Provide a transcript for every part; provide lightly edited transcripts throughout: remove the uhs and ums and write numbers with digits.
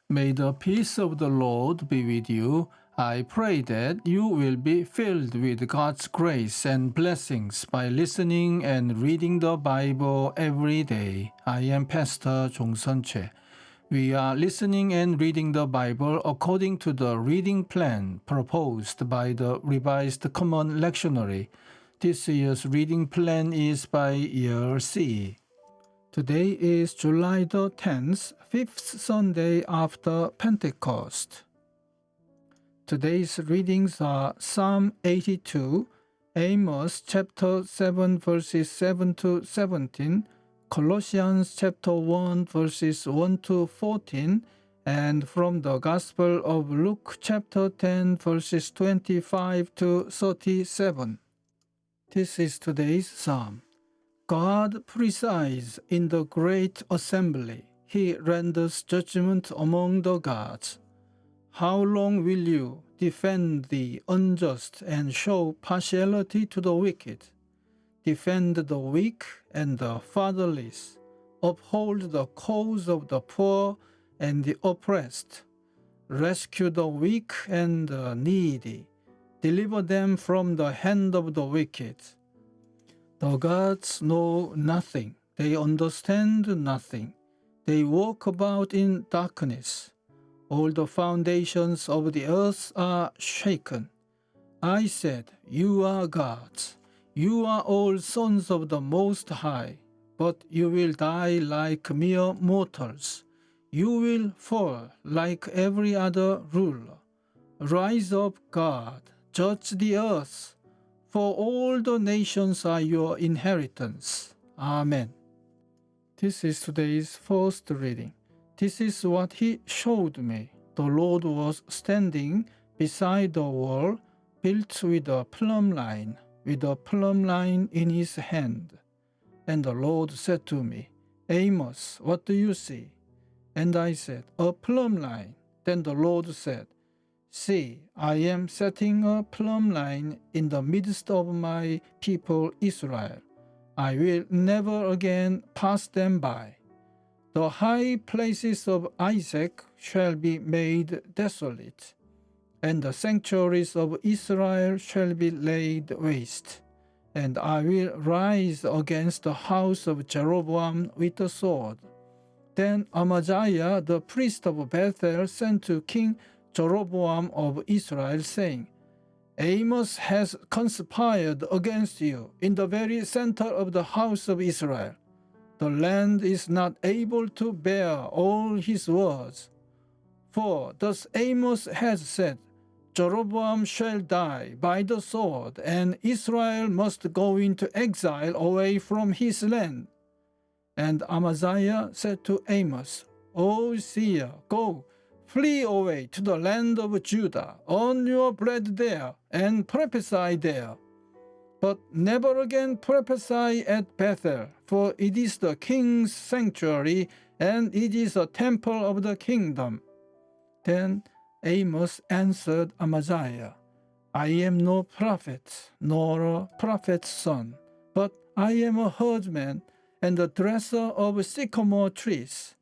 May the peace of the Lord be with you. I pray that you will be filled with God's grace and blessings by listening and reading the Bible every day. I am Pastor 종선채. We are listening and reading the Bible according to the reading plan proposed by the Revised Common Lectionary. This year's reading plan is by year C. Today is July the 10th, 5th Sunday after Pentecost. Today's readings are Psalm 82, Amos chapter 7 verses 7 to 17, Colossians chapter 1 verses 1 to 14, and from the Gospel of Luke chapter 10 verses 25 to 37. This is today's Psalm. God presides in the great assembly. He renders judgment among the gods. How long will you defend the unjust and show partiality to the wicked? Defend the weak and the fatherless. Uphold the cause of the poor and the oppressed. Rescue the weak and the needy. Deliver them from the hand of the wicked. The gods know nothing. They understand nothing. They walk about in darkness. All the foundations of the earth are shaken. I said, You are gods. You are all sons of the Most High. But you will die like mere mortals. You will fall like every other ruler. Rise up, God. Judge the earth. For all the nations are your inheritance. Amen. This is today's first reading. This is what he showed me. The Lord was standing beside the wall built with a plumb line in his hand. And the Lord said to me, Amos, what do you see? And I said, A plumb line. Then the Lord said, See, I am setting a plumb line in the midst of my people Israel. I will never again pass them by. The high places of Isaac shall be made desolate, and the sanctuaries of Israel shall be laid waste. And I will rise against the house of Jeroboam with the sword. Then Amaziah the priest of Bethel sent to King Jeroboam of Israel, saying, Amos has conspired against you in the very center of the house of Israel. The land is not able to bear all his words. For thus Amos has said, Jeroboam shall die by the sword, and Israel must go into exile away from his land. And Amaziah said to Amos, O seer, go, flee away to the land of Judah, earn your bread there, and prophesy there. But never again prophesy at Bethel, for it is the king's sanctuary, and it is a temple of the kingdom. Then Amos answered Amaziah, I am no prophet, nor a prophet's son, but I am a herdsman and a dresser of sycamore trees.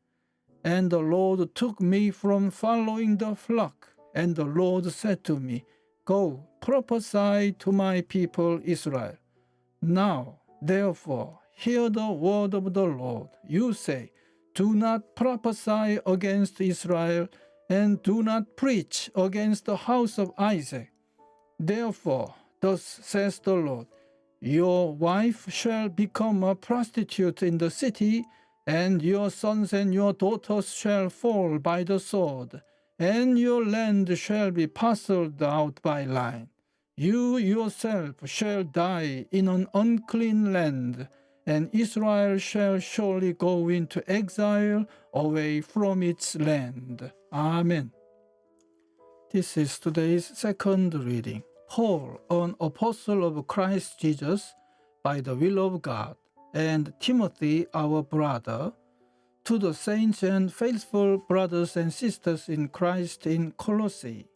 And the Lord took me from following the flock, and the Lord said to me, Go, prophesy to my people Israel. Now, therefore, hear the word of the Lord. You say, Do not prophesy against Israel, and do not preach against the house of Isaac. Therefore, thus says the Lord, Your wife shall become a prostitute in the city, and your sons and your daughters shall fall by the sword, and your land shall be parceled out by line. You yourself shall die in an unclean land, and Israel shall surely go into exile away from its land. Amen. This is today's second reading. Paul, an apostle of Christ Jesus, by the will of God, and Timothy, our brother, to the saints and faithful brothers and sisters in Christ in Colossae,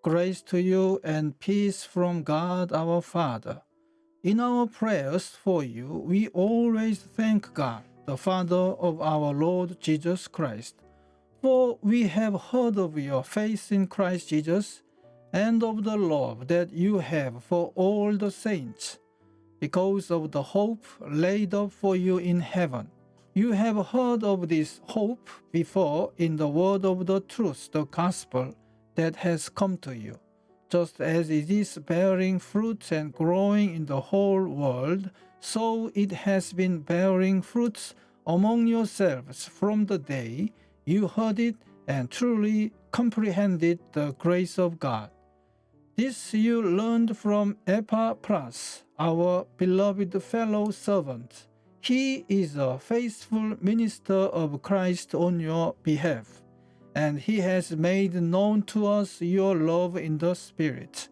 grace to you and peace from God our Father. In our prayers for you, we always thank God, the Father of our Lord Jesus Christ, For we have heard of your faith in Christ Jesus, and of the love that you have for all the saints, because of the hope laid up for you in heaven. You have heard of this hope before in the word of the truth, the gospel that has come to you. Just as it is bearing fruit and growing in the whole world, so it has been bearing fruits among yourselves from the day you heard it and truly comprehended the grace of God. This you learned from Epaphras, our beloved fellow servant. He is a faithful minister of Christ on your behalf, and he has made known to us your love in the Spirit.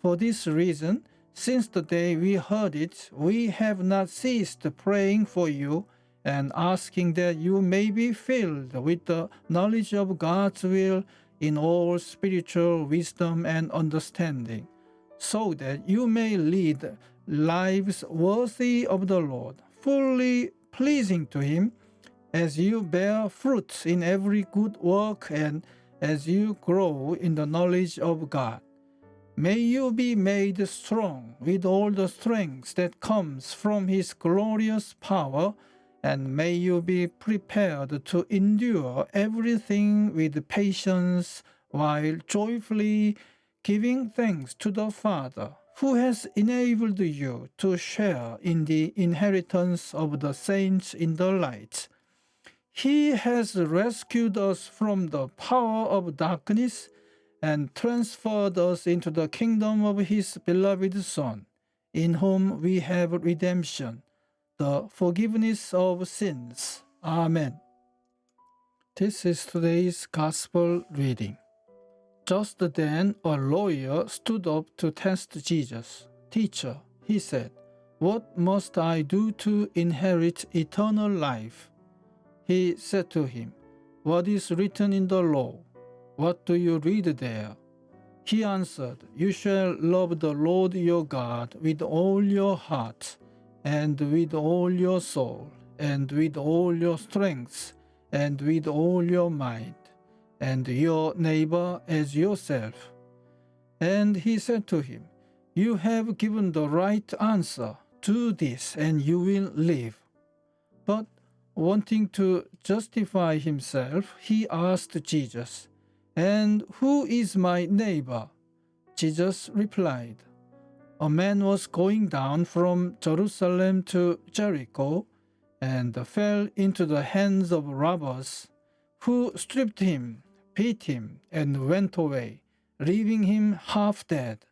For this reason, since the day we heard it, we have not ceased praying for you and asking that you may be filled with the knowledge of God's will in all spiritual wisdom and understanding, so that you may lead lives worthy of the Lord, fully pleasing to Him, as you bear fruit in every good work and as you grow in the knowledge of God. May you be made strong with all the strength that comes from His glorious power, and may you be prepared to endure everything with patience while joyfully giving thanks to the Father, who has enabled you to share in the inheritance of the saints in the light. He has rescued us from the power of darkness and transferred us into the kingdom of His beloved Son, in whom we have redemption, the forgiveness of sins. Amen. This is today's Gospel reading. Just then a lawyer stood up to test Jesus. "Teacher," he said, "what must I do to inherit eternal life?" He said to him, "What is written in the law? What do you read there?" He answered, "You shall love the Lord your God with all your heart, and with all your soul, and with all your strength, and with all your mind, and your neighbor as yourself." And he said to him, "You have given the right answer. Do this, and you will live." But wanting to justify himself, he asked Jesus, "And who is my neighbor?" Jesus replied, "A man was going down from Jerusalem to Jericho and fell into the hands of robbers, who stripped him, beat him, and went away, leaving him half dead.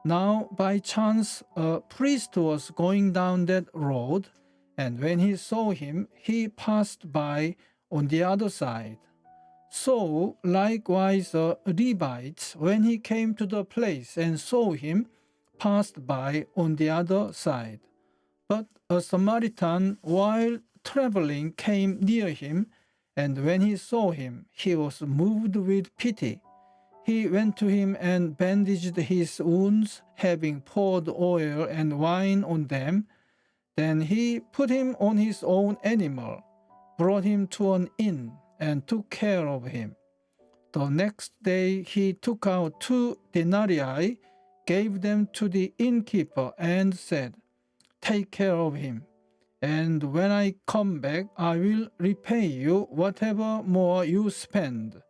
Now, by chance, a priest was going down that road, and when he saw him, he passed by on the other side. So, likewise, a Levite, when he came to the place and saw him, passed by on the other side. But a Samaritan, while traveling, came near him, and when he saw him, he was moved with pity. He went to him and bandaged his wounds, having poured oil and wine on them. Then he put him on his own animal, brought him to an inn, and took care of him. The next day he took out 2 denarii, gave them to the innkeeper, and said, "Take care of him, and when I come back, I will repay you whatever more you spend."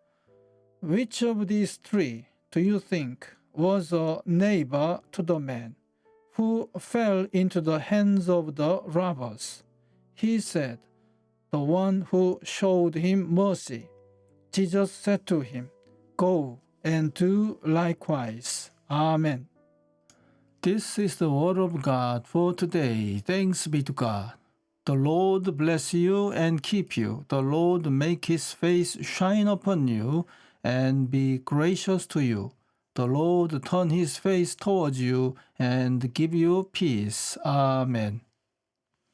Which of these 3 do you think was a neighbor to the man who fell into the hands of the robbers? He said, "The one who showed him mercy." Jesus said to him, "Go and do likewise." Amen. This is the word of God for today. Thanks be to God. The Lord bless you and keep you. The Lord make His face shine upon you and be gracious to you. The Lord turn His face towards you and give you peace. Amen.